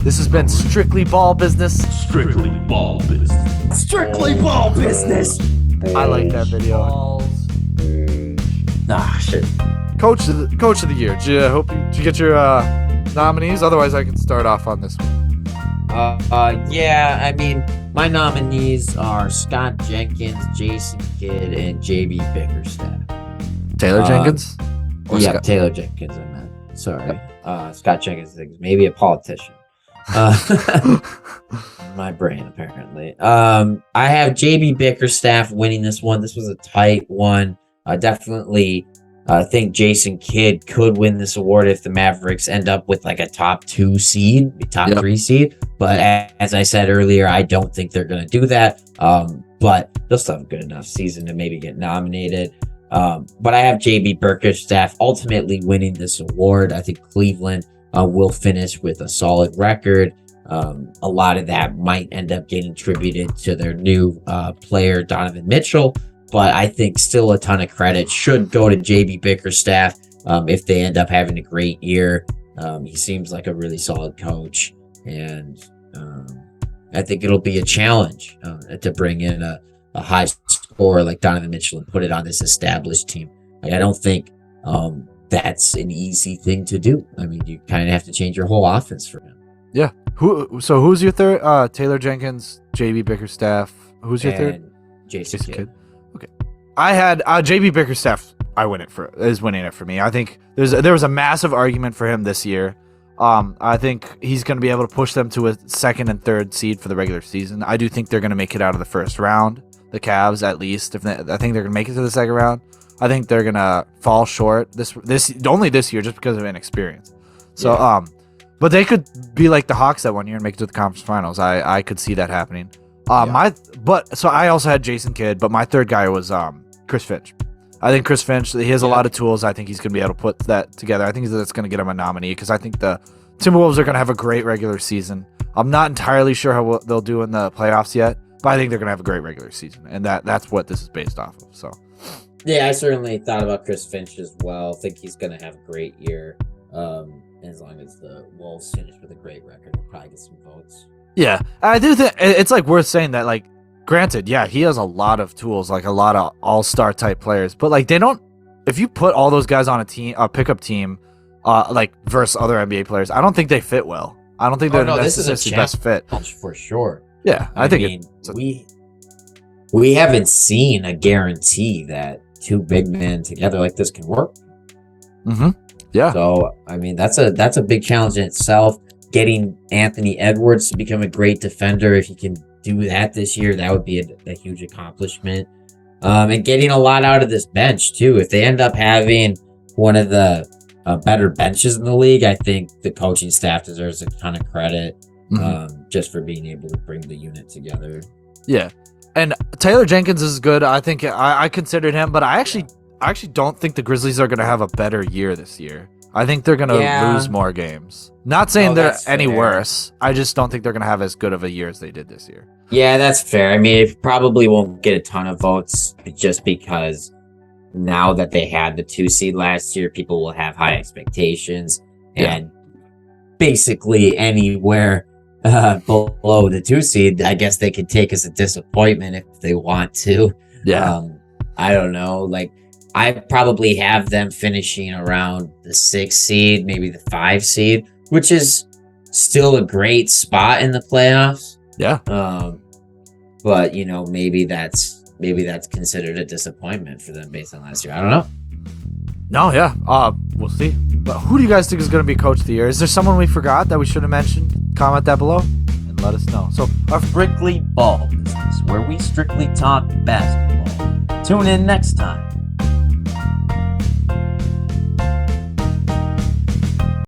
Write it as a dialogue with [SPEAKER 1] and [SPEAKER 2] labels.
[SPEAKER 1] This has been Strictly Ball Business.
[SPEAKER 2] Strictly ball business.
[SPEAKER 3] Strictly ball business.
[SPEAKER 1] I like that video.
[SPEAKER 3] Shit.
[SPEAKER 1] Coach of the year. Did you get your nominees? Otherwise, I can start off on this one.
[SPEAKER 3] Yeah, I mean, my nominees are Scott Jenkins, Jason Kidd, and JB Bickerstaff.
[SPEAKER 1] Taylor Jenkins? Or
[SPEAKER 3] Yeah,
[SPEAKER 1] Scott?
[SPEAKER 3] Taylor Jenkins, I meant. Sorry. Scott Jenkins, maybe a politician. My brain, apparently. I have JB Bickerstaff winning this one. This was a tight one. Definitely think Jason Kidd could win this award if the Mavericks end up with like a top 2 seed, top 3 seed. But as I said earlier, I don't think they're going to do that. But they'll still have a good enough season to maybe get nominated. But I have JB Bickerstaff ultimately winning this award. I think Cleveland will finish with a solid record. A lot of that might end up getting attributed to their new player, Donovan Mitchell. But I think still a ton of credit should go to JB Bickerstaff if they end up having a great year. He seems like a really solid coach. And I think it'll be a challenge to bring in a high scorer like Donovan Mitchell and put it on this established team. Like, I don't think that's an easy thing to do. I mean, you kind of have to change your whole offense for him.
[SPEAKER 1] Yeah. Who's your third? Taylor Jenkins, JB Bickerstaff. Who's your third?
[SPEAKER 3] Jason Kidd.
[SPEAKER 1] Okay. I had JB Bickerstaff. Is winning it for me. I think there was a massive argument for him this year. I think he's going to be able to push them to a second and third seed for the regular season. I do think they're going to make it out of the first round. The Cavs, at least. I think they're going to make it to the second round. I think they're going to fall short this year just because of inexperience. So,
[SPEAKER 3] Yeah.
[SPEAKER 1] But they could be like the Hawks that one year and make it to the conference finals. I could see that happening. So I also had Jason Kidd, but my third guy was Chris Finch. I think Chris Finch, he has a lot of tools. I think he's going to be able to put that together. I think that's going to get him a nominee because I think the Timberwolves are going to have a great regular season. I'm not entirely sure how they'll do in the playoffs yet, but I think they're going to have a great regular season, and that's what this is based off of. So,
[SPEAKER 3] yeah, I certainly thought about Chris Finch as well. Think he's going to have a great year. As long as the Wolves finish with a great record, we'll probably get some votes.
[SPEAKER 1] Yeah, I do think it's like worth saying that. Like, granted, yeah, he has a lot of tools, like a lot of all-star type players, but like they don't. If you put all those guys on a pickup team, like versus other NBA players, I don't think they fit well. I don't think they're necessarily the best fit
[SPEAKER 3] for sure.
[SPEAKER 1] Yeah, I think
[SPEAKER 3] we haven't seen a guarantee that 2 big men together like this can work.
[SPEAKER 1] Mm-hmm. Yeah.
[SPEAKER 3] So I mean that's a big challenge in itself. Getting Anthony Edwards to become a great defender, if he can do that this year, that would be a huge accomplishment. And getting a lot out of this bench too. If they end up having one of the better benches in the league, I think the coaching staff deserves a ton of credit just for being able to bring the unit together.
[SPEAKER 1] Yeah, and Taylor Jenkins is good. I think I considered him, but I actually don't think the Grizzlies are going to have a better year this year. I think they're going to lose more games. Not saying they're any worse. I just don't think they're going to have as good of a year as they did this year.
[SPEAKER 3] Yeah, that's fair. I mean, it probably won't get a ton of votes just because now that they had the 2 seed last year, people will have high expectations. And basically anywhere below the 2 seed, I guess they could take as a disappointment if they want to.
[SPEAKER 1] Yeah.
[SPEAKER 3] I don't know. Like, I probably have them finishing around the 6 seed, maybe the 5 seed, which is still a great spot in the playoffs.
[SPEAKER 1] Yeah.
[SPEAKER 3] But maybe that's considered a disappointment for them based on last year. I don't know.
[SPEAKER 1] No, yeah. We'll see. But who do you guys think is going to be coach of the year? Is there someone we forgot that we should have mentioned? Comment that below and let us know. So
[SPEAKER 2] Our Strictly Ball Business, where we strictly talk basketball. Tune in next time.